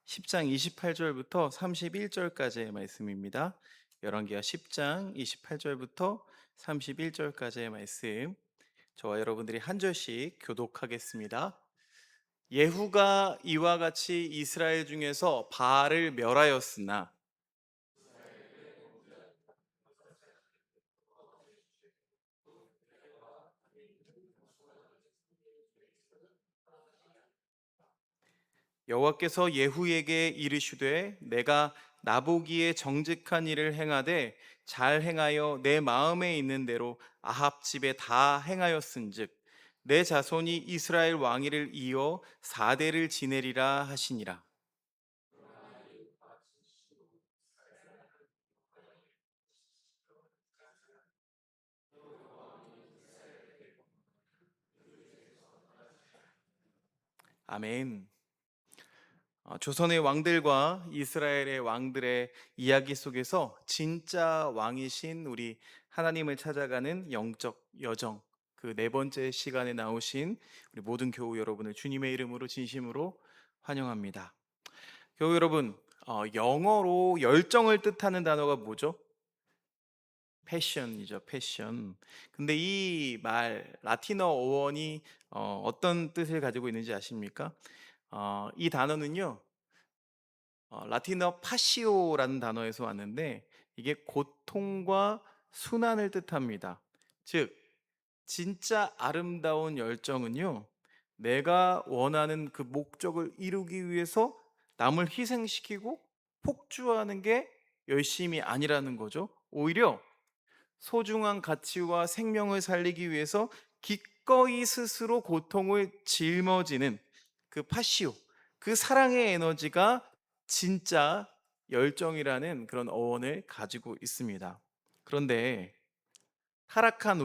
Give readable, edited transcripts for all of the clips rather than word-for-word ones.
10장 28절부터 31절까지의 말씀입니다. 열왕기하 10장 28절부터 31절까지의 말씀. 저와 여러분들이 한 절씩 교독하겠습니다. 예후가 이와 같이 이스라엘 중에서 바알을 멸하였으나 여호와께서 예후에게 이르시되 내가 나보기에 정직한 일을 행하되 잘 행하여 내 마음에 있는 대로 아합 집에 다 행하였은즉 내 자손이 이스라엘 왕위를 이어 4대를 지내리라 하시니라. 아멘. 조선의 왕들과 이스라엘의 왕들의 이야기 속에서 진짜 왕이신 우리 하나님을 찾아가는 영적 여정, 그 네 번째 시간에 나오신 우리 모든 교우 여러분을 주님의 이름으로 진심으로 환영합니다. 교우 여러분, 영어로 열정을 뜻하는 단어가 뭐죠? 패션이죠, 패션. 근데 이 말 라틴어 어원이 어떤 뜻을 가지고 있는지 아십니까? 이 단어는요, 라틴어 파시오라는 단어에서 왔는데 이게 고통과 순환을 뜻합니다. 즉, 진짜 아름다운 열정은요, 내가 원하는 그 목적을 이루기 위해서 남을 희생시키고 폭주하는 게 열심이 아니라는 거죠. 오히려 소중한 가치와 생명을 살리기 위해서 기꺼이 스스로 고통을 짊어지는 그 파시오, 그 사랑의 에너지가 진짜 열정이라는 그런 어원을 가지고 있습니다. 그런데 타락한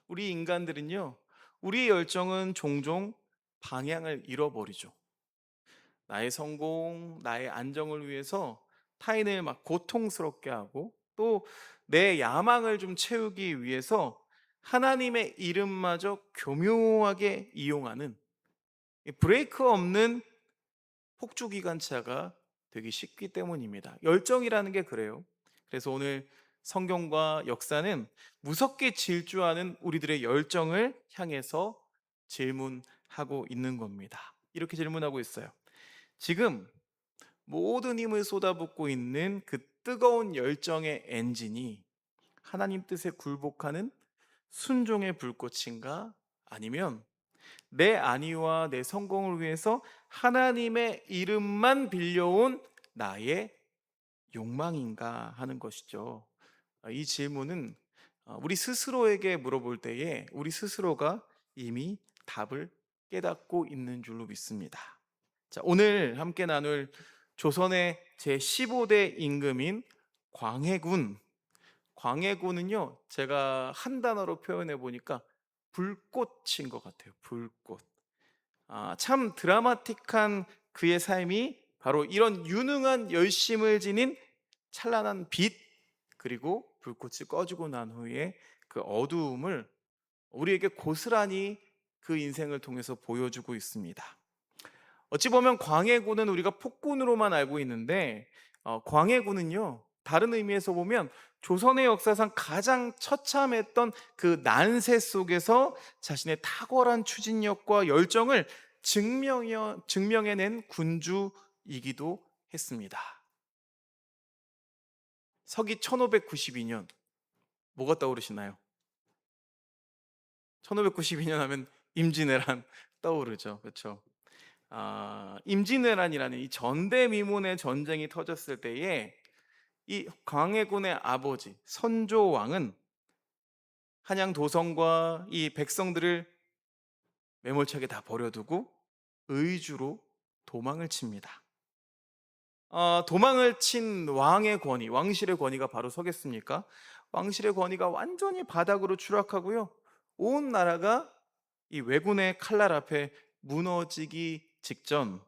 우리 인간들은요, 우리의 열정은 종종 방향을 잃어버리죠. 나의 성공, 나의 안정을 위해서 타인을 막 고통스럽게 하고 또 내 야망을 좀 채우기 위해서 하나님의 이름마저 교묘하게 이용하는 이 브레이크 없는 폭주기관차가 되기 쉽기 때문입니다. 열정이라는 게 그래요. 그래서 오늘 성경과 역사는 무섭게 질주하는 우리들의 열정을 향해서 질문하고 있는 겁니다. 이렇게 질문하고 있어요. 지금 모든 힘을 쏟아붓고 있는 그 뜨거운 열정의 엔진이 하나님 뜻에 굴복하는 순종의 불꽃인가? 아니면 내 안위와 내 성공을 위해서 하나님의 이름만 빌려온 나의 욕망인가 하는 것이죠. 이 질문은 우리 스스로에게 물어볼 때에 우리 스스로가 이미 답을 깨닫고 있는 줄로 믿습니다. 자, 오늘 함께 나눌 조선의 제15대 임금인 광해군. 광해군은요, 제가 한 단어로 표현해 보니까 불꽃인 것 같아요. 불꽃. 참 드라마틱한 그의 삶이 바로 이런 유능한 열심을 지닌 찬란한 빛, 그리고 불꽃이 꺼지고 난 후에 그 어두움을 우리에게 고스란히 그 인생을 통해서 보여주고 있습니다. 어찌 보면 광해군은 우리가 폭군으로만 알고 있는데 광해군은요, 다른 의미에서 보면 조선의 역사상 가장 처참했던 그 난세 속에서 자신의 탁월한 추진력과 열정을 증명해낸 군주이기도 했습니다. 서기 1592년 뭐가 떠오르시나요? 1592년 하면 임진왜란 떠오르죠. 그렇죠? 임진왜란이라는 이 전대미문의 전쟁이 터졌을 때에 이 광해군의 아버지 선조왕은 한양 도성과 이 백성들을 매몰차게 다 버려두고 의주로 도망을 칩니다. 도망을 친 왕의 권위, 왕실의 권위가 바로 서겠습니까? 왕실의 권위가 완전히 바닥으로 추락하고요. 온 나라가 이 왜군의 칼날 앞에 무너지기 직전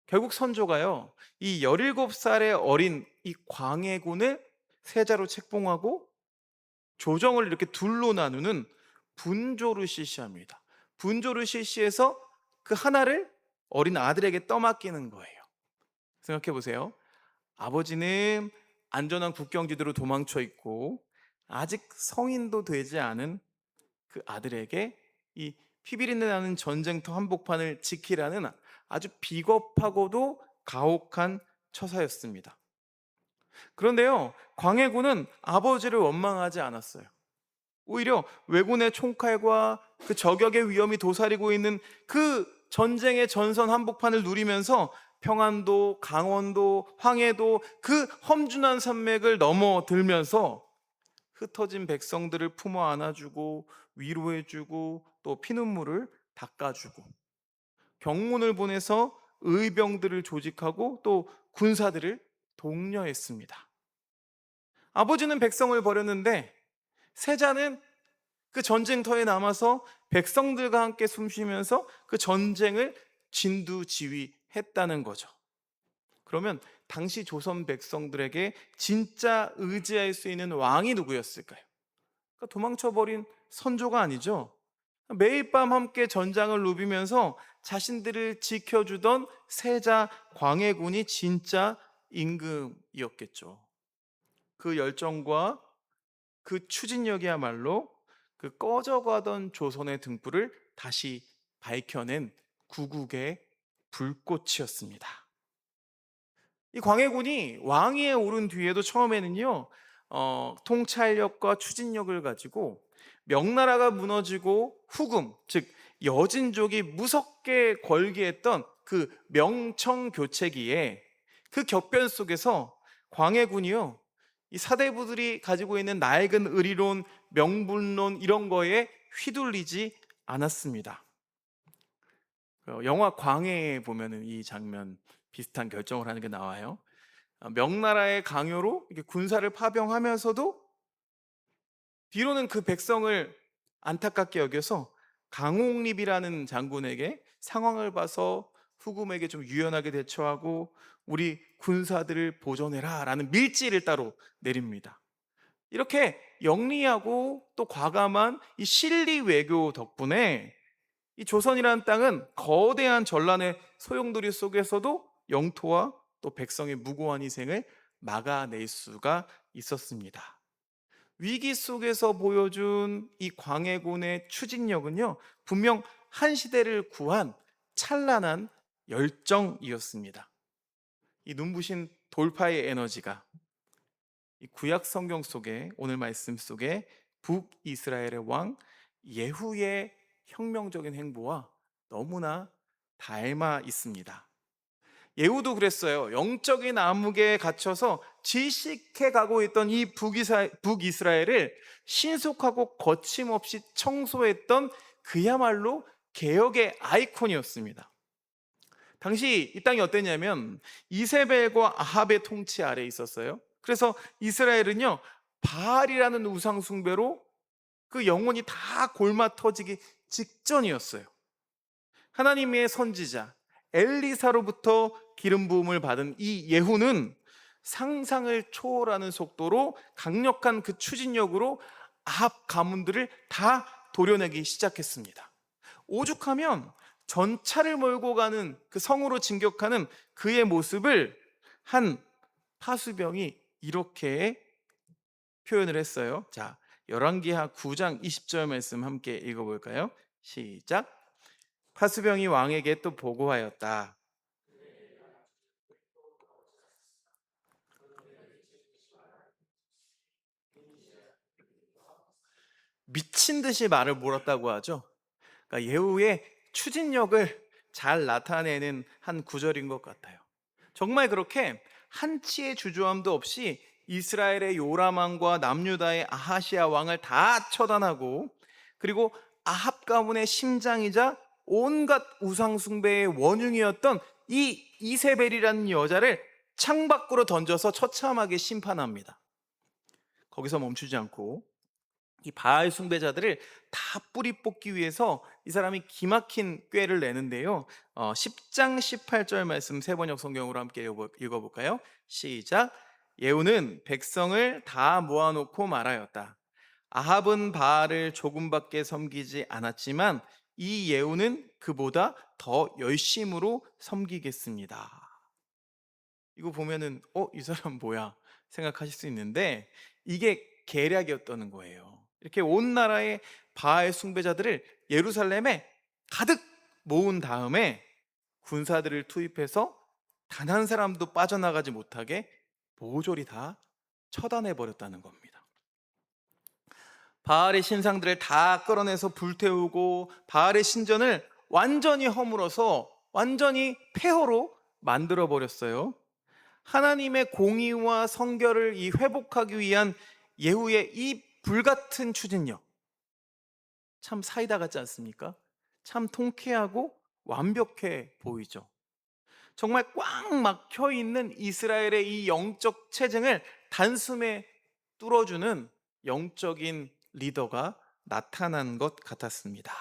결국 선조가요, 이 17살의 어린 이 광해군을 세자로 책봉하고 조정을 이렇게 둘로 나누는 분조를 실시합니다. 분조를 실시해서 그 하나를 어린 아들에게 떠맡기는 거예요. 생각해 보세요. 아버지는 안전한 국경지대로 도망쳐 있고 아직 성인도 되지 않은 그 아들에게 이 피비린내 나는 전쟁터 한복판을 지키라는 아주 비겁하고도 가혹한 처사였습니다. 그런데요, 광해군은 아버지를 원망하지 않았어요. 오히려 왜군의 총칼과 그 저격의 위험이 도사리고 있는 그 전쟁의 전선 한복판을 누리면서 평안도, 강원도, 황해도 그 험준한 산맥을 넘어들면서 흩어진 백성들을 품어 안아주고 위로해주고 또 피눈물을 닦아주고 경문을 보내서 의병들을 조직하고 또 군사들을 독려했습니다. 아버지는 백성을 버렸는데 세자는 그 전쟁터에 남아서 백성들과 함께 숨쉬면서 그 전쟁을 진두지휘했다는 거죠. 그러면 당시 조선 백성들에게 진짜 의지할 수 있는 왕이 누구였을까요? 그러니까 도망쳐버린 선조가 아니죠. 매일 밤 함께 전장을 누비면서 자신들을 지켜주던 세자 광해군이 진짜 임금이었겠죠. 그 열정과 그 추진력이야말로 그 꺼져가던 조선의 등불을 다시 밝혀낸 구국의 불꽃이었습니다. 이 광해군이 왕위에 오른 뒤에도 처음에는요, 통찰력과 추진력을 가지고 명나라가 무너지고 후금, 즉 여진족이 무섭게 걸기했던 그 명청교체기에 그 격변 속에서 광해군이요, 이 사대부들이 가지고 있는 낡은 의리론, 명분론 이런 거에 휘둘리지 않았습니다. 영화 광해에 보면은 이 장면 비슷한 결정을 하는 게 나와요. 명나라의 강요로 이렇게 군사를 파병하면서도 뒤로는 그 백성을 안타깝게 여겨서 강홍립이라는 장군에게 상황을 봐서 후금에게 좀 유연하게 대처하고 우리 군사들을 보존해라 라는 밀지를 따로 내립니다. 이렇게 영리하고 또 과감한 이 실리 외교 덕분에 이 조선이라는 땅은 거대한 전란의 소용돌이 속에서도 영토와 또 백성의 무고한 희생을 막아낼 수가 있었습니다. 위기 속에서 보여준 이 광해군의 추진력은요, 분명 한 시대를 구한 찬란한 열정이었습니다. 이 눈부신 돌파의 에너지가 이 구약 성경 속에 오늘 말씀 속에 북이스라엘의 왕 예후의 혁명적인 행보와 너무나 닮아 있습니다. 예후도 그랬어요. 영적인 암흑에 갇혀서 질식해 가고 있던 이 북이스라엘을 신속하고 거침없이 청소했던 그야말로 개혁의 아이콘이었습니다. 당시 이 땅이 어땠냐면 이세벨과 아합의 통치 아래에 있었어요. 그래서 이스라엘은요, 바알이라는 우상 숭배로 그 영혼이 다 골마 터지기 직전이었어요. 하나님의 선지자 엘리사로부터 기름 부음을 받은 이 예후는 상상을 초월하는 속도로 강력한 그 추진력으로 아합 가문들을 다 도려내기 시작했습니다. 오죽하면 전차를 몰고 가는 그 성으로 진격하는 그의 모습을 한 파수병이 이렇게 표현을 했어요. 자, 열왕기하 9장 20절 말씀 함께 읽어볼까요? 시작. 파수병이 왕에게 또 보고하였다. 미친 듯이 말을 몰았다고 하죠. 그러니까 예후의 추진력을 잘 나타내는 한 구절인 것 같아요. 정말 그렇게 한치의 주저함도 없이 이스라엘의 요람 왕과 남유다의 아하시아 왕을 다 처단하고 그리고 아합 가문의 심장이자 온갖 우상 숭배의 원흉이었던 이 이세벨이라는 여자를 창밖으로 던져서 처참하게 심판합니다. 거기서 멈추지 않고 이 바알 숭배자들을 다 뿌리 뽑기 위해서 이 사람이 기막힌 꾀를 내는데요. 10장 18절 말씀 세번역 성경으로 함께 읽어볼까요? 시작. 예후는 백성을 다 모아놓고 말하였다. 아합은 바알을 조금밖에 섬기지 않았지만 이 예후는 그보다 더 열심으로 섬기겠습니다. 이거 보면은 이 사람 뭐야 생각하실 수 있는데 이게 계략이었다는 거예요. 이렇게 온 나라의 바알 숭배자들을 예루살렘에 가득 모은 다음에 군사들을 투입해서 단 한 사람도 빠져나가지 못하게 모조리 다 처단해 버렸다는 겁니다. 바알의 신상들을 다 끌어내서 불태우고 바알의 신전을 완전히 허물어서 완전히 폐허로 만들어 버렸어요. 하나님의 공의와 성결을 이 회복하기 위한 예후의 이 불같은 추진력, 참 사이다 같지 않습니까? 참 통쾌하고 완벽해 보이죠. 정말 꽉 막혀 있는 이스라엘의 이 영적 체증을 단숨에 뚫어주는 영적인 리더가 나타난 것 같았습니다.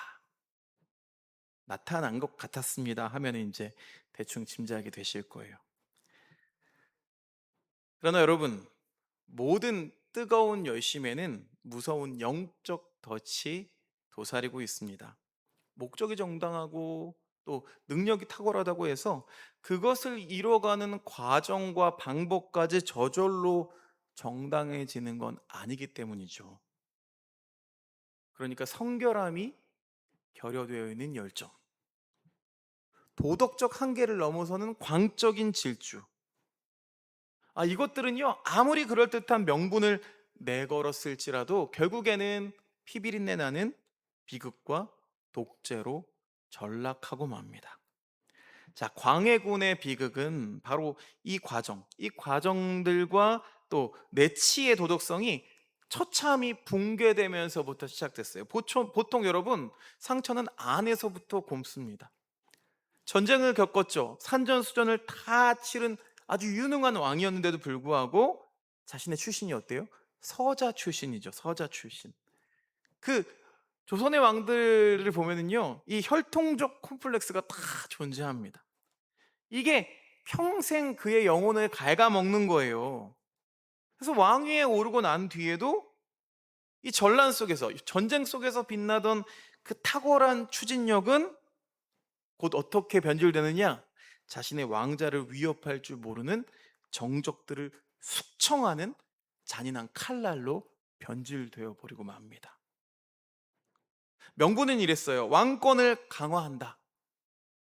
나타난 것 같았습니다 하면 이제 대충 짐작이 되실 거예요. 그러나 여러분, 모든 뜨거운 열심에는 무서운 영적 덫이 도사리고 있습니다. 목적이 정당하고 또 능력이 탁월하다고 해서 그것을 이뤄가는 과정과 방법까지 저절로 정당해지는 건 아니기 때문이죠. 그러니까 성결함이 결여되어 있는 열정, 도덕적 한계를 넘어서는 광적인 질주. 이것들은요, 아무리 그럴듯한 명분을 내걸었을지라도 결국에는 피비린내 나는 비극과 독재로 전락하고 맙니다. 자, 광해군의 비극은 바로 이 과정들과 또 내치의 도덕성이 처참히 붕괴되면서부터 시작됐어요. 보통 여러분, 상처는 안에서부터 곪습니다. 전쟁을 겪었죠. 산전수전을 다 치른 아주 유능한 왕이었는데도 불구하고 자신의 출신이 어때요? 서자 출신이죠. 서자 출신. 그 조선의 왕들을 보면은요, 이 혈통적 콤플렉스가 다 존재합니다. 이게 평생 그의 영혼을 갉아먹는 거예요. 그래서 왕위에 오르고 난 뒤에도 이 전란 속에서, 전쟁 속에서 빛나던 그 탁월한 추진력은 곧 어떻게 변질되느냐? 자신의 왕자를 위협할 줄 모르는 정적들을 숙청하는 잔인한 칼날로 변질되어 버리고 맙니다. 명분은 이랬어요. 왕권을 강화한다.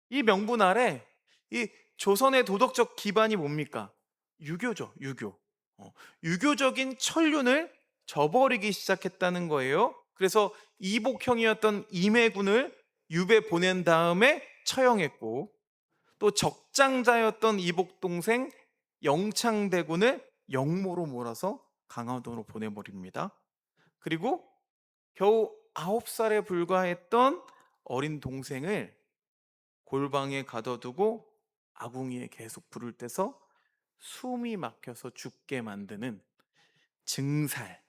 이 명분 아래 이 조선의 도덕적 기반이 뭡니까? 유교죠, 유교. 유교적인 천륜을 저버리기 시작했다는 거예요. 그래서 이복형이었던 임해군을 유배 보낸 다음에 처형했고, 또 적장자였던 이복 동생 영창대군을 영모로 몰아서 강화도로 보내버립니다. 그리고 겨우 9살에 불과했던 어린 동생을 골방에 가둬두고 아궁이에 계속 불을 떼서 숨이 막혀서 죽게 만드는 증살,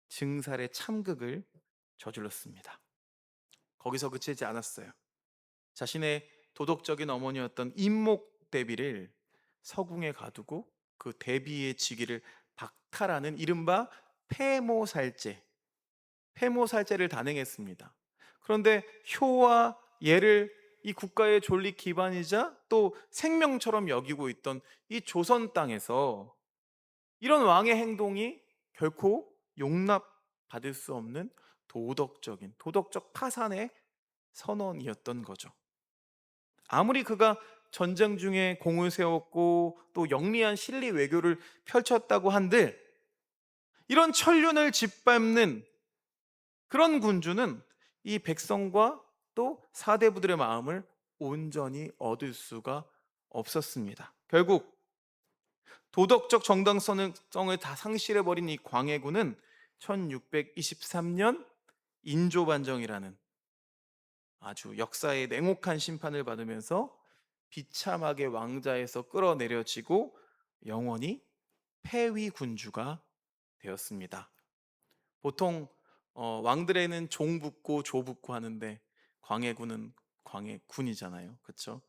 증살의 참극을 저질렀습니다. 거기서 그치지 않았어요. 자신의 도덕적인 어머니였던 임목 대비를 서궁에 가두고 그 대비의 직위를 박탈하는 이른바 폐모살제, 폐모살제를 단행했습니다. 그런데 효와 예를 이 국가의 존립 기반이자 또 생명처럼 여기고 있던 이 조선 땅에서 이런 왕의 행동이 결코 용납받을 수 없는 도덕적 파산의 선언이었던 거죠. 아무리 그가 전쟁 중에 공을 세웠고 또 영리한 실리 외교를 펼쳤다고 한들 이런 천륜을 짓밟는 그런 군주는 이 백성과 또 사대부들의 마음을 온전히 얻을 수가 없었습니다. 결국 도덕적 정당성을 다 상실해버린 이 광해군은 1623년 인조반정이라는 아주 역사의 냉혹한 심판을 받으면서 비참하게 왕자에서 끌어내려지고 영원히 폐위 군주가 되었습니다. 보통 왕들에는 종 붙고 조 붙고 하는데 광해군은 광해군이잖아요. 그렇죠?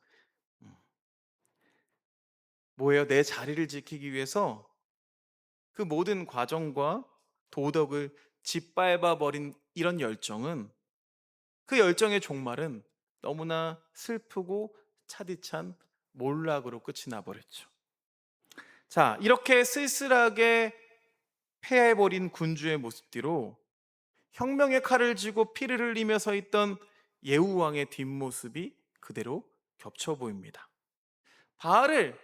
뭐예요? 내 자리를 지키기 위해서 그 모든 과정과 도덕을 짓밟아 버린 이런 열정은, 그 열정의 종말은 너무나 슬프고 차디찬 몰락으로 끝이 나버렸죠. 자, 이렇게 쓸쓸하게 패해버린 군주의 모습 뒤로 혁명의 칼을 쥐고 피를 흘리며 서 있던 예후 왕의 뒷모습이 그대로 겹쳐 보입니다. 바알을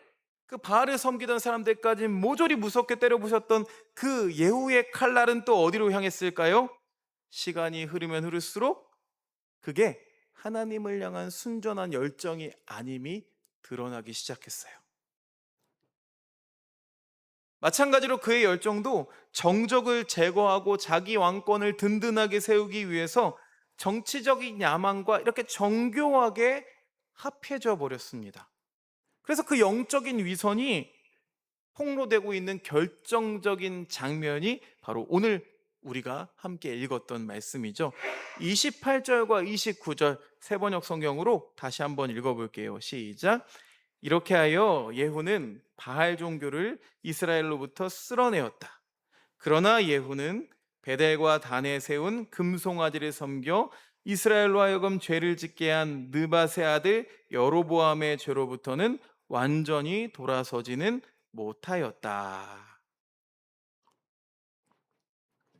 그 바알을 섬기던 사람들까지 모조리 무섭게 때려 부셨던 그 예후의 칼날은 또 어디로 향했을까요? 시간이 흐르면 흐를수록 그게 하나님을 향한 순전한 열정이 아님이 드러나기 시작했어요. 마찬가지로 그의 열정도 정적을 제거하고 자기 왕권을 든든하게 세우기 위해서 정치적인 야망과 이렇게 정교하게 합해져 버렸습니다. 그래서 그 영적인 위선이 폭로되고 있는 결정적인 장면이 바로 오늘 우리가 함께 읽었던 말씀이죠. 28절과 29절 세번역 성경으로 다시 한번 읽어볼게요. 시작. 이렇게 하여 예후는 바알 종교를 이스라엘로부터 쓸어내었다. 그러나 예후는 베델과 단에 세운 금송아지를 섬겨 이스라엘로 하여금 죄를 짓게 한 느밧의 아들 여로보암의 죄로부터는 완전히 돌아서지는 못하였다.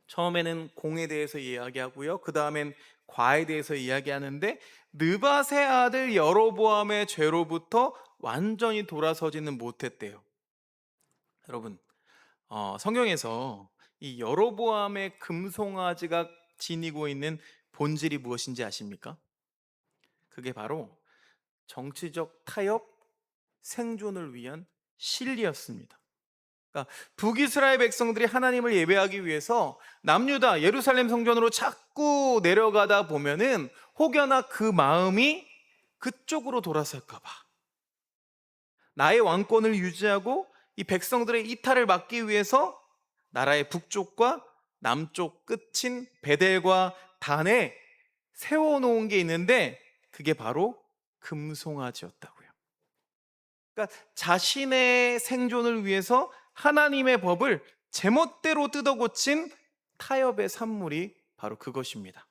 처음에는 공에 대해서 이야기하고요. 그 다음엔 과에 대해서 이야기하는데 느밧의 아들 여로보암의 죄로부터 완전히 돌아서지는 못했대요. 여러분, 성경에서 이 여로보암의 금송아지가 지니고 있는 본질이 무엇인지 아십니까? 그게 바로 정치적 타협, 생존을 위한 실리였습니다. 그러니까 북이스라엘 백성들이 하나님을 예배하기 위해서 남유다 예루살렘 성전으로 자꾸 내려가다 보면은 혹여나 그 마음이 그쪽으로 돌아설까 봐 나의 왕권을 유지하고 이 백성들의 이탈을 막기 위해서 나라의 북쪽과 남쪽 끝인 베델과 단에 세워놓은 게 있는데 그게 바로 금송아지였다고요. 그러니까 자신의 생존을 위해서 하나님의 법을 제멋대로 뜯어고친 타협의 산물이 바로 그것입니다.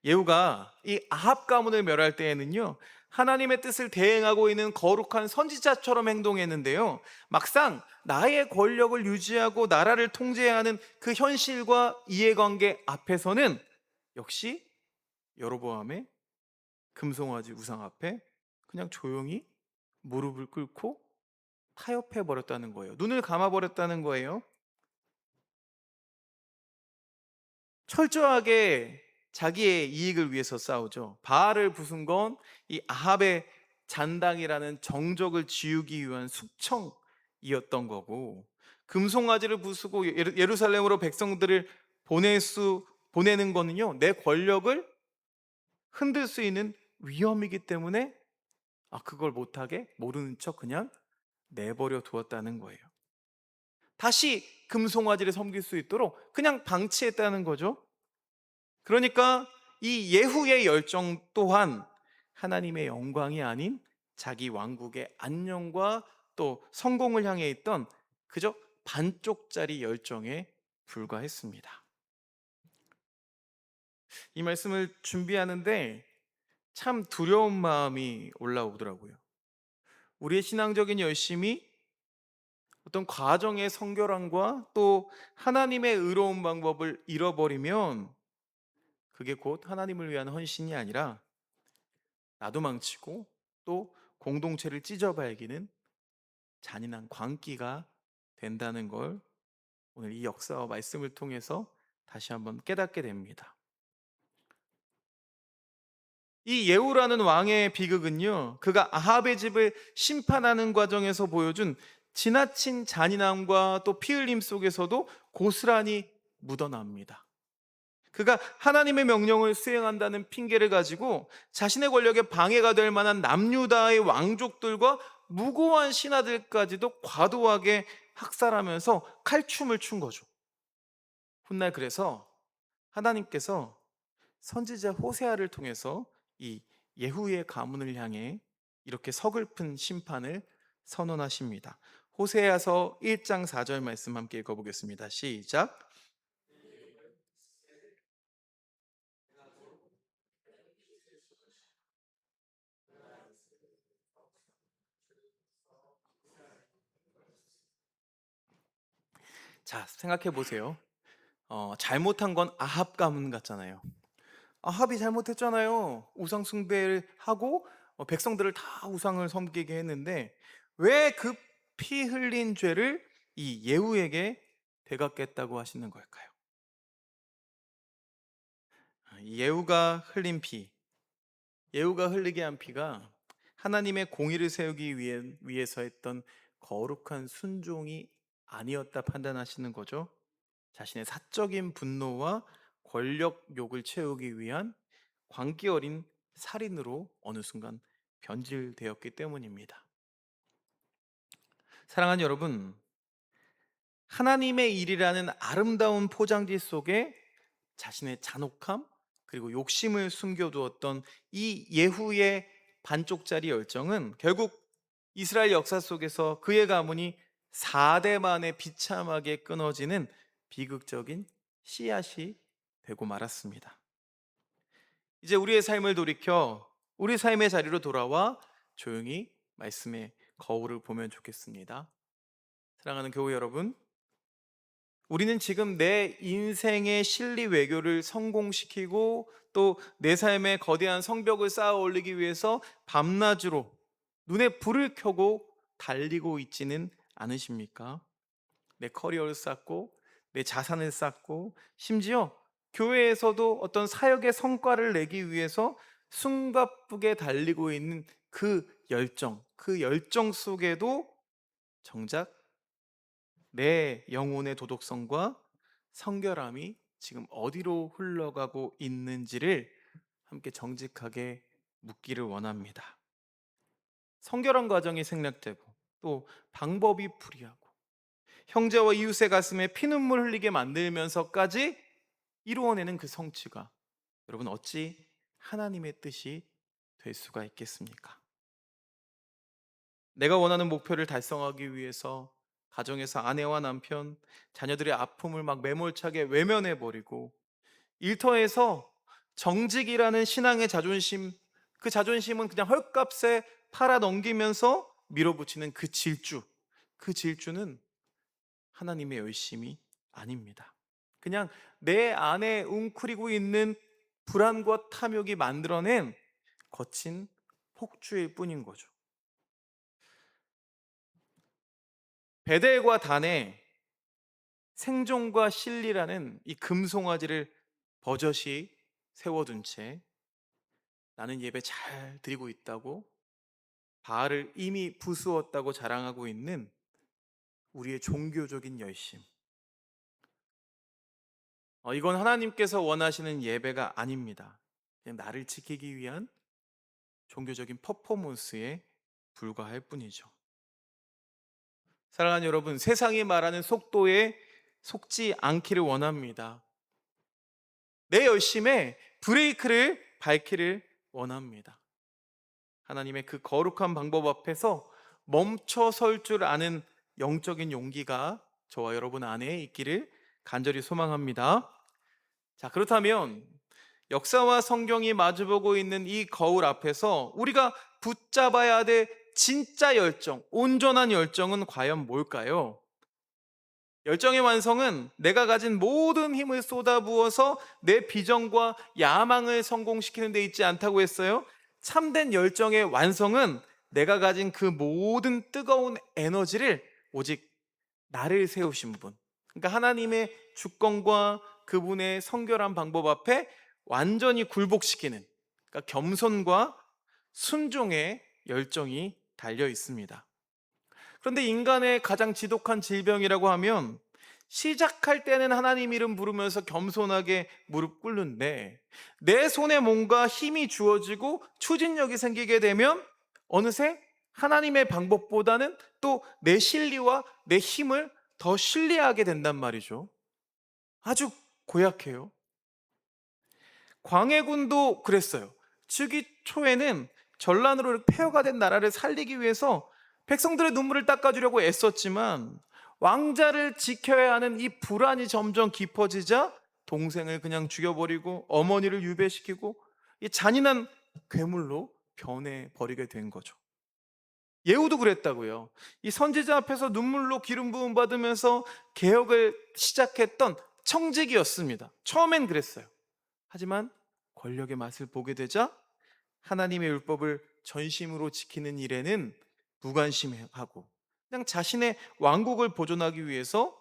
예후가 이 아합 가문을 멸할 때에는요, 하나님의 뜻을 대행하고 있는 거룩한 선지자처럼 행동했는데요, 막상 나의 권력을 유지하고 나라를 통제해야 하는 그 현실과 이해관계 앞에서는 역시 여로보암의 금송아지 우상 앞에 그냥 조용히 무릎을 꿇고 타협해 버렸다는 거예요. 눈을 감아 버렸다는 거예요. 철저하게 자기의 이익을 위해서 싸우죠. 바알을 부순 건 이 아합의 잔당이라는 정적을 지우기 위한 숙청이었던 거고, 금송아지를 부수고 예루살렘으로 백성들을 보내는 거는요, 내 권력을 흔들 수 있는 위험이기 때문에 그걸 못하게 모르는 척 그냥 내버려 두었다는 거예요. 다시 금송아지를 섬길 수 있도록 그냥 방치했다는 거죠. 그러니까 이 예후의 열정 또한 하나님의 영광이 아닌 자기 왕국의 안녕과 또 성공을 향해 있던 그저 반쪽짜리 열정에 불과했습니다. 이 말씀을 준비하는데 참 두려운 마음이 올라오더라고요. 우리의 신앙적인 열심이 어떤 과정의 성결함과 또 하나님의 의로운 방법을 잃어버리면 그게 곧 하나님을 위한 헌신이 아니라 나도 망치고 또 공동체를 찢어밟기는 잔인한 광기가 된다는 걸 오늘 이 역사와 말씀을 통해서 다시 한번 깨닫게 됩니다. 이 예후라는 왕의 비극은요, 그가 아합의 집을 심판하는 과정에서 보여준 지나친 잔인함과 또 피 흘림 속에서도 고스란히 묻어납니다. 그가 하나님의 명령을 수행한다는 핑계를 가지고 자신의 권력에 방해가 될 만한 남유다의 왕족들과 무고한 신하들까지도 과도하게 학살하면서 칼춤을 춘 거죠. 훗날 그래서 하나님께서 선지자 호세아를 통해서 이 예후의 가문을 향해 이렇게 서글픈 심판을 선언하십니다. 호세아서 1장 4절 말씀 함께 읽어보겠습니다. 시작. 자, 생각해 보세요. 잘못한 건 아합 가문 같잖아요. 아합이 잘못했잖아요. 우상 숭배를 하고 백성들을 다 우상을 섬기게 했는데 왜 그 피 흘린 죄를 이 예후에게 되갚겠다고 하시는 걸까요? 이 예후가 흘리게 한 피가 하나님의 공의를 세우기 위해서 했던 거룩한 순종이 아니었다 판단하시는 거죠. 자신의 사적인 분노와 권력욕을 채우기 위한 광기 어린 살인으로 어느 순간 변질되었기 때문입니다. 사랑하는 여러분, 하나님의 일이라는 아름다운 포장지 속에 자신의 잔혹함 그리고 욕심을 숨겨두었던 이 예후의 반쪽짜리 열정은 결국 이스라엘 역사 속에서 그의 가문이 4대 만에 비참하게 끊어지는 비극적인 씨앗이 되고 말았습니다. 이제 우리의 삶을 돌이켜 우리 삶의 자리로 돌아와 조용히 말씀의 거울을 보면 좋겠습니다. 사랑하는 교우 여러분, 우리는 지금 내 인생의 실리 외교를 성공시키고 또 내 삶에 거대한 성벽을 쌓아 올리기 위해서 밤낮으로 눈에 불을 켜고 달리고 있지는 않으십니까? 내 커리어를 쌓고 내 자산을 쌓고 심지어 교회에서도 어떤 사역의 성과를 내기 위해서 숨가쁘게 달리고 있는 그 열정 속에도 정작 내 영혼의 도덕성과 성결함이 지금 어디로 흘러가고 있는지를 함께 정직하게 묻기를 원합니다. 성결한 과정이 생략되고 또 방법이 불이하고 형제와 이웃의 가슴에 피눈물 흘리게 만들면서까지 이루어내는 그 성취가 여러분 어찌 하나님의 뜻이 될 수가 있겠습니까? 내가 원하는 목표를 달성하기 위해서 가정에서 아내와 남편, 자녀들의 아픔을 막 매몰차게 외면해 버리고 일터에서 정직이라는 신앙의 자존심, 그 자존심은 그냥 헐값에 팔아 넘기면서 밀어붙이는 그 질주는 하나님의 열심이 아닙니다. 그냥 내 안에 웅크리고 있는 불안과 탐욕이 만들어낸 거친 폭주일 뿐인 거죠. 베델과 단에 생존과 실리라는 이 금송아지를 버젓이 세워둔 채 나는 예배 잘 드리고 있다고 바알을 이미 부수었다고 자랑하고 있는 우리의 종교적인 열심. 이건 하나님께서 원하시는 예배가 아닙니다. 그냥 나를 지키기 위한 종교적인 퍼포먼스에 불과할 뿐이죠. 사랑하는 여러분, 세상이 말하는 속도에 속지 않기를 원합니다. 내 열심에 브레이크를 밟기를 원합니다. 하나님의 그 거룩한 방법 앞에서 멈춰 설 줄 아는 영적인 용기가 저와 여러분 안에 있기를 간절히 소망합니다. 자, 그렇다면 역사와 성경이 마주보고 있는 이 거울 앞에서 우리가 붙잡아야 될 진짜 열정, 온전한 열정은 과연 뭘까요? 열정의 완성은 내가 가진 모든 힘을 쏟아부어서 내 비전과 야망을 성공시키는 데 있지 않다고 했어요. 참된 열정의 완성은 내가 가진 그 모든 뜨거운 에너지를 오직 나를 세우신 분, 그러니까 하나님의 주권과 그분의 성결한 방법 앞에 완전히 굴복시키는, 그러니까 겸손과 순종의 열정이 달려 있습니다. 그런데 인간의 가장 지독한 질병이라고 하면 시작할 때는 하나님 이름 부르면서 겸손하게 무릎 꿇는데 내 손에 뭔가 힘이 주어지고 추진력이 생기게 되면 어느새 하나님의 방법보다는 또 내 실리와 내 힘을 더 신뢰하게 된단 말이죠. 아주 고약해요. 광해군도 그랬어요. 즉위 초에는 전란으로 폐허가 된 나라를 살리기 위해서 백성들의 눈물을 닦아주려고 애썼지만 왕자를 지켜야 하는 이 불안이 점점 깊어지자 동생을 그냥 죽여버리고 어머니를 유배시키고 이 잔인한 괴물로 변해버리게 된 거죠. 예후도 그랬다고요. 이 선지자 앞에서 눈물로 기름 부음 받으면서 개혁을 시작했던 청지기였습니다. 처음엔 그랬어요. 하지만 권력의 맛을 보게 되자 하나님의 율법을 전심으로 지키는 일에는 무관심하고 그냥 자신의 왕국을 보존하기 위해서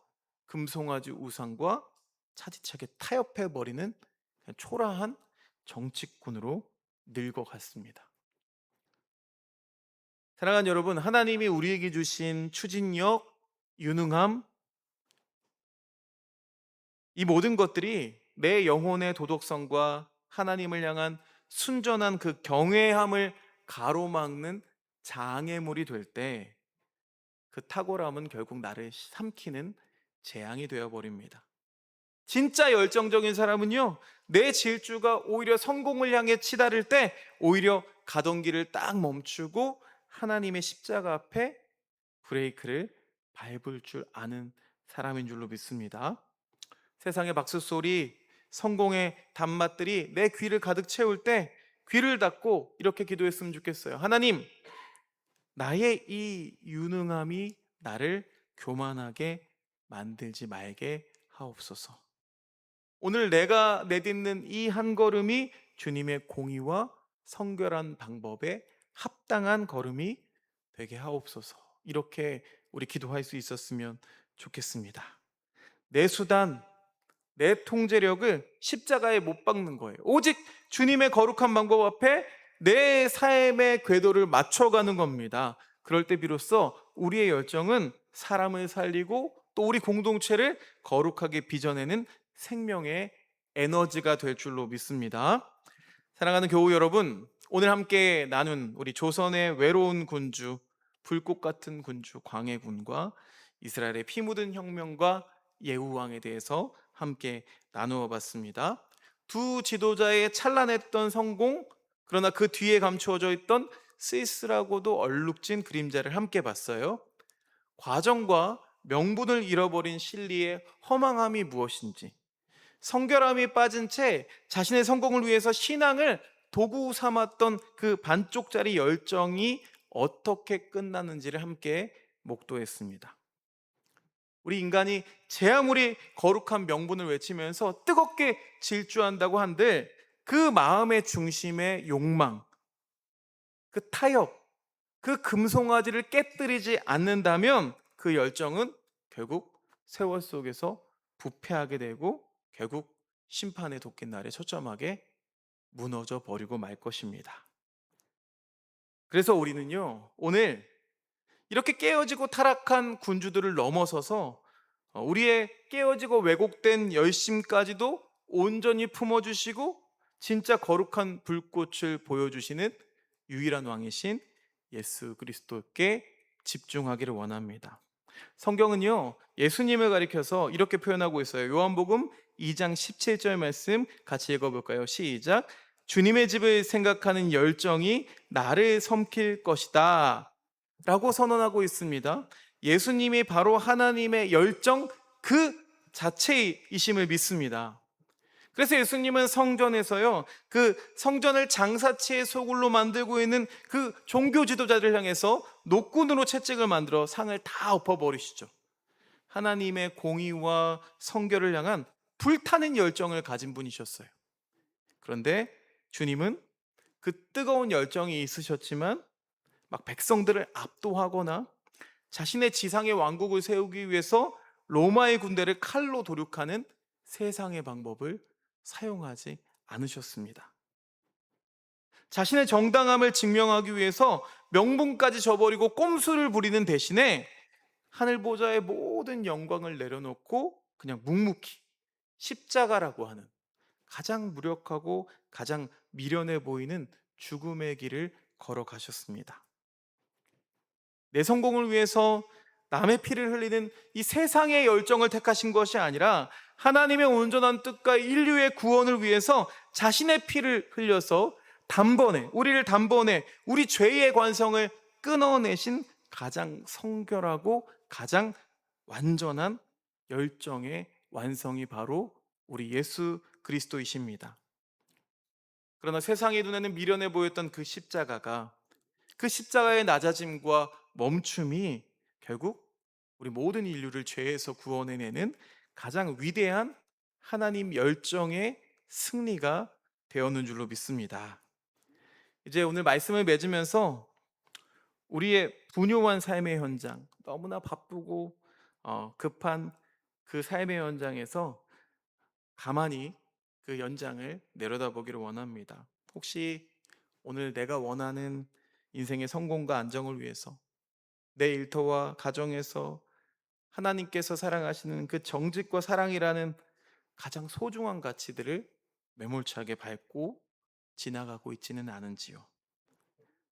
금송아지 우상과 차디차게 타협해 버리는 초라한 정치꾼으로 늙어갔습니다. 사랑하는 여러분, 하나님이 우리에게 주신 추진력, 유능함, 이 모든 것들이 내 영혼의 도덕성과 하나님을 향한 순전한 그 경외함을 가로막는 장애물이 될 때 그 탁월함은 결국 나를 삼키는 재앙이 되어 버립니다. 진짜 열정적인 사람은요, 내 질주가 오히려 성공을 향해 치달을 때 오히려 가던 길을 딱 멈추고 하나님의 십자가 앞에 브레이크를 밟을 줄 아는 사람인 줄로 믿습니다. 세상의 박수 소리, 성공의 단맛들이 내 귀를 가득 채울 때 귀를 닫고 이렇게 기도했으면 좋겠어요. 하나님, 나의 이 유능함이 나를 교만하게 만들지 말게 하옵소서. 오늘 내가 내딛는 이 한 걸음이 주님의 공의와 성결한 방법에 합당한 걸음이 되게 하옵소서. 이렇게 우리 기도할 수 있었으면 좋겠습니다. 내 수단, 내 통제력을 십자가에 못 박는 거예요. 오직 주님의 거룩한 방법 앞에 내 삶의 궤도를 맞춰가는 겁니다. 그럴 때 비로소 우리의 열정은 사람을 살리고 또 우리 공동체를 거룩하게 빚어내는 생명의 에너지가 될 줄로 믿습니다. 사랑하는 교우 여러분, 오늘 함께 나눈 우리 조선의 외로운 군주, 불꽃 같은 군주 광해군과 이스라엘의 피 묻은 혁명과 예후왕에 대해서 함께 나누어 봤습니다. 두 지도자의 찬란했던 성공, 그러나 그 뒤에 감추어져 있던 쓸쓸하고도 얼룩진 그림자를 함께 봤어요. 과정과 명분을 잃어버린 신리의 허망함이 무엇인지, 성결함이 빠진 채 자신의 성공을 위해서 신앙을 도구 삼았던 그 반쪽짜리 열정이 어떻게 끝나는지를 함께 목도했습니다. 우리 인간이 제 아무리 거룩한 명분을 외치면서 뜨겁게 질주한다고 한들 그 마음의 중심의 욕망, 그 타협, 그 금송아지를 깨뜨리지 않는다면 그 열정은 결국 세월 속에서 부패하게 되고 결국 심판의 도끼 날에 처참하게 무너져 버리고 말 것입니다. 그래서 우리는요, 오늘 이렇게 깨어지고 타락한 군주들을 넘어서서 우리의 깨어지고 왜곡된 열심까지도 온전히 품어주시고 진짜 거룩한 불꽃을 보여주시는 유일한 왕이신 예수 그리스도께 집중하기를 원합니다. 성경은요, 예수님을 가리켜서 이렇게 표현하고 있어요. 요한복음 2장 17절 말씀 같이 읽어볼까요? 시작. 주님의 집을 생각하는 열정이 나를 섬길 것이다 라고 선언하고 있습니다. 예수님이 바로 하나님의 열정 그 자체이심을 믿습니다. 그래서 예수님은 성전에서요, 그 성전을 장사치의 소굴로 만들고 있는 그 종교 지도자들 향해서 노끈으로 채찍을 만들어 상을 다 엎어버리시죠. 하나님의 공의와 성결을 향한 불타는 열정을 가진 분이셨어요. 그런데 주님은 그 뜨거운 열정이 있으셨지만 막 백성들을 압도하거나 자신의 지상의 왕국을 세우기 위해서 로마의 군대를 칼로 도륙하는 세상의 방법을 사용하지 않으셨습니다. 자신의 정당함을 증명하기 위해서 명분까지 저버리고 꼼수를 부리는 대신에 하늘 보좌의 모든 영광을 내려놓고 그냥 묵묵히 십자가라고 하는 가장 무력하고 가장 미련해 보이는 죽음의 길을 걸어가셨습니다. 내 성공을 위해서 남의 피를 흘리는 이 세상의 열정을 택하신 것이 아니라 하나님의 온전한 뜻과 인류의 구원을 위해서 자신의 피를 흘려서 우리를 단번에 우리 죄의 관성을 끊어내신 가장 성결하고 가장 완전한 열정의 완성이 바로 우리 예수 그리스도이십니다. 그러나 세상의 눈에는 미련해 보였던 그 십자가가 그 십자가의 낮아짐과 멈춤이 결국 우리 모든 인류를 죄에서 구원해내는 가장 위대한 하나님 열정의 승리가 되었는 줄로 믿습니다. 이제 오늘 말씀을 맺으면서 우리의 분요한 삶의 현장, 너무나 바쁘고 급한 그 삶의 현장에서 가만히 그 연장을 내려다보기를 원합니다. 혹시 오늘 내가 원하는 인생의 성공과 안정을 위해서 내 일터와 가정에서 하나님께서 사랑하시는 그 정직과 사랑이라는 가장 소중한 가치들을 매몰차게 밟고 지나가고 있지는 않은지요.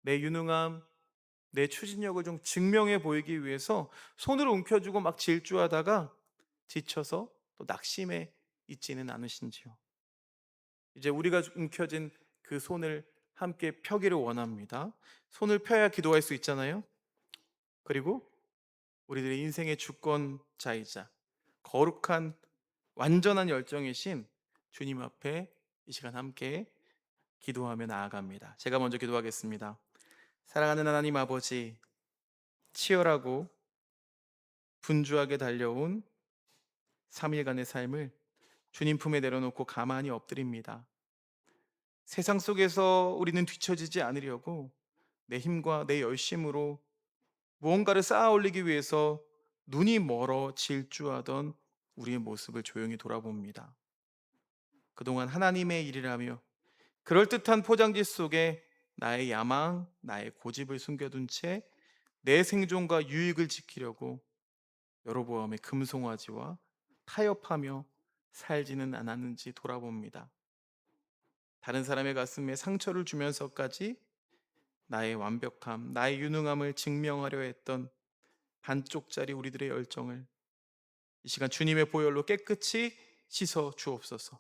내 유능함, 내 추진력을 좀 증명해 보이기 위해서 손을 움켜쥐고 막 질주하다가 지쳐서 또 낙심해 있지는 않으신지요. 이제 우리가 움켜쥔 그 손을 함께 펴기를 원합니다. 손을 펴야 기도할 수 있잖아요. 그리고 우리들의 인생의 주권자이자 거룩한 완전한 열정이신 주님 앞에 이 시간 함께 기도하며 나아갑니다. 제가 먼저 기도하겠습니다. 사랑하는 하나님 아버지, 치열하고 분주하게 달려온 3일간의 삶을 주님 품에 내려놓고 가만히 엎드립니다. 세상 속에서 우리는 뒤처지지 않으려고 내 힘과 내 열심으로 무언가를 쌓아 올리기 위해서 눈이 멀어 질주하던 우리의 모습을 조용히 돌아봅니다. 그동안 하나님의 일이라며 그럴듯한 포장지 속에 나의 야망, 나의 고집을 숨겨둔 채 내 생존과 유익을 지키려고 여러 보암의 금송아지와 타협하며 살지는 않았는지 돌아봅니다. 다른 사람의 가슴에 상처를 주면서까지 나의 완벽함, 나의 유능함을 증명하려 했던 반쪽짜리 우리들의 열정을 이 시간 주님의 보혈로 깨끗이 씻어 주옵소서.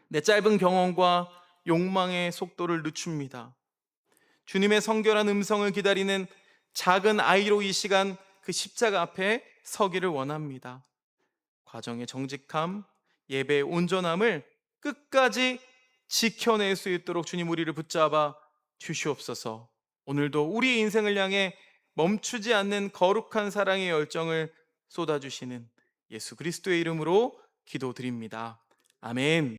내 짧은 경험과 욕망의 속도를 늦춥니다. 주님의 성결한 음성을 기다리는 작은 아이로 이 시간 그 십자가 앞에 서기를 원합니다. 과정의 정직함, 예배의 온전함을 끝까지 지켜낼 수 있도록 주님 우리를 붙잡아 주시옵소서. 오늘도 우리의 인생을 향해 멈추지 않는 거룩한 사랑의 열정을 쏟아주시는 예수 그리스도의 이름으로 기도드립니다. 아멘.